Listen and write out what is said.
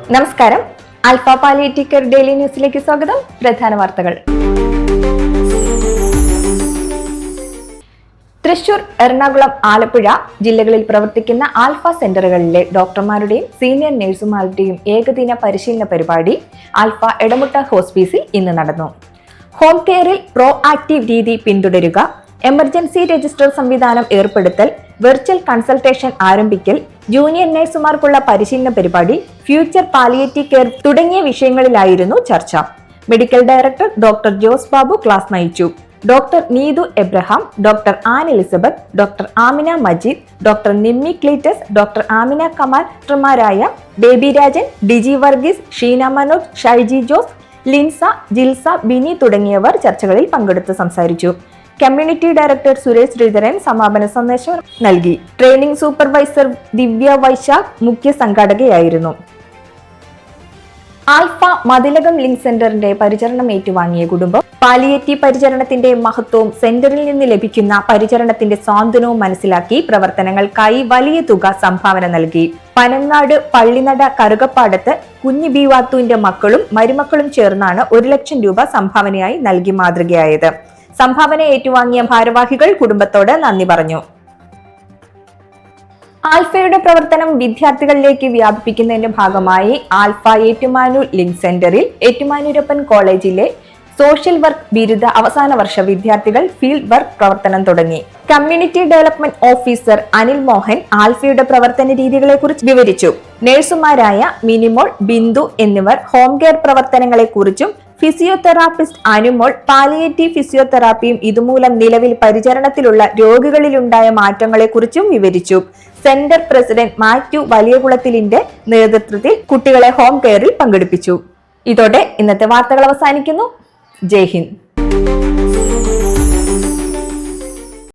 നമസ്കാരം. Alpha palliative care daily ന്യൂസിലേക്ക് സ്വാഗതം. പ്രധാന വാർത്തകൾ. തൃശൂർ, എറണാകുളം, ആലപ്പുഴ ജില്ലകളിൽ പ്രവർത്തിക്കുന്ന ആൽഫ സെന്ററുകളിലെ ഡോക്ടർമാരുടെയും സീനിയർ നഴ്സുമാരുടെയും ഏകദിന പരിശീലന പരിപാടി ആൽഫ എടമുട്ട ഹോസ്പിസിൽ ഇന്ന് നടന്നു. ഹോം കെയറിൽ പ്രോ ആക്റ്റീവ് രീതി പിന്തുടരുക, എമർജൻസി രജിസ്റ്റർ സംവിധാനം ഏർപ്പെടുത്തൽ, വെർച്വൽ കൺസൾട്ടേഷൻ ആരംഭിക്കൽ, ജൂനിയർ നഴ്സുമാർക്കുള്ള പരിശീലന പരിപാടി, ഫ്യൂച്ചർ പാലിയേറ്റീവ് കെയർ തുടങ്ങിയ വിഷയങ്ങളിലായിരുന്നു ചർച്ച. Medical director doctor Jose Babu class നയിച്ചു. Doctor Neethu Abraham, doctor Ann Elizabeth, doctor Amina Majeed, doctor Nimmi Cleetus, doctor Amina Kamal, ഡോക്ടർമാരായ ബേബി രാജൻ, ഡിജി വർഗീസ്, ഷീന മനോജ്, ഷൈജി ജോസ്, ലിൻസ, ജിൽസ, ബിനി തുടങ്ങിയവർ ചർച്ചകളിൽ പങ്കെടുത്ത് സംസാരിച്ചു. കമ്മ്യൂണിറ്റി ഡയറക്ടർ സുരേഷ് ശ്രീധരൻ സമാപന സന്ദേശം നൽകി. ട്രെയിനിംഗ് സൂപ്പർവൈസർ ദിവ്യ വൈശാഖ് മുഖ്യ സംഘാടകയായിരുന്നു. ആൽഫ മതിലകം ലിങ്ക് സെന്ററിന്റെ പരിചരണം ഏറ്റുവാങ്ങിയ കുടുംബം പാലിയേറ്റീവ് പരിചരണത്തിന്റെ മഹത്വവും സെന്ററിൽ നിന്ന് ലഭിക്കുന്ന പരിചരണത്തിന്റെ സ്വാന്തനവും മനസ്സിലാക്കി പ്രവർത്തനങ്ങൾക്കായി വലിയ തുക സംഭാവന നൽകി. പനങ്ങാട് പള്ളിനട കറുകപ്പാടത്ത് കുഞ്ഞി ബീവാത്തുവിന്റെ മക്കളും മരുമക്കളും ചേർന്നാണ് 1 ലക്ഷം രൂപ സംഭാവനയായി നൽകി മാതൃകയായത്. സംഭാവന ഏറ്റുവാങ്ങിയ ഭാരവാഹികൾ കുടുംബത്തോട് നന്ദി പറഞ്ഞു. ആൽഫയുടെ പ്രവർത്തനം വിദ്യാർത്ഥികളിലേക്ക് വ്യാപിപ്പിക്കുന്നതിന്റെ ഭാഗമായി ആൽഫ ഏറ്റുമാനൂർ ലിങ്ക് സെന്ററിൽ ഏറ്റുമാനൂരപ്പൻ കോളേജിലെ സോഷ്യൽ വർക്ക് ബിരുദ അവസാന വർഷ വിദ്യാർത്ഥികൾ ഫീൽഡ് വർക്ക് പ്രവർത്തനം തുടങ്ങി. Community development officer Anil Mohan ആൽഫയുടെ പ്രവർത്തന രീതികളെ കുറിച്ച് വിവരിച്ചു. നഴ്സുമാരായ മിനിമോൾ, ബിന്ദു എന്നിവർ ഹോം കെയർ പ്രവർത്തനങ്ങളെ കുറിച്ചും ഫിസിയോതെറാപ്പിസ്റ്റ് അനുമോൾ പാലിയേറ്റീവ് ഫിസിയോതെറാപ്പിയും ഇതുമൂലം നിലവിൽ പരിചരണത്തിലുള്ള രോഗികളിലുണ്ടായ മാറ്റങ്ങളെക്കുറിച്ചും വിവരിച്ചു. സെന്റർ പ്രസിഡന്റ് മാത്യു വലിയകുളത്തിലിന്റെ നേതൃത്വത്തിൽ കുട്ടികളെ ഹോം കെയറിൽ പങ്കെടുപ്പിച്ചു. ഇതോടെ ഇന്നത്തെ വാർത്തകൾ അവസാനിക്കുന്നു. ജയ് ഹിന്ദ്.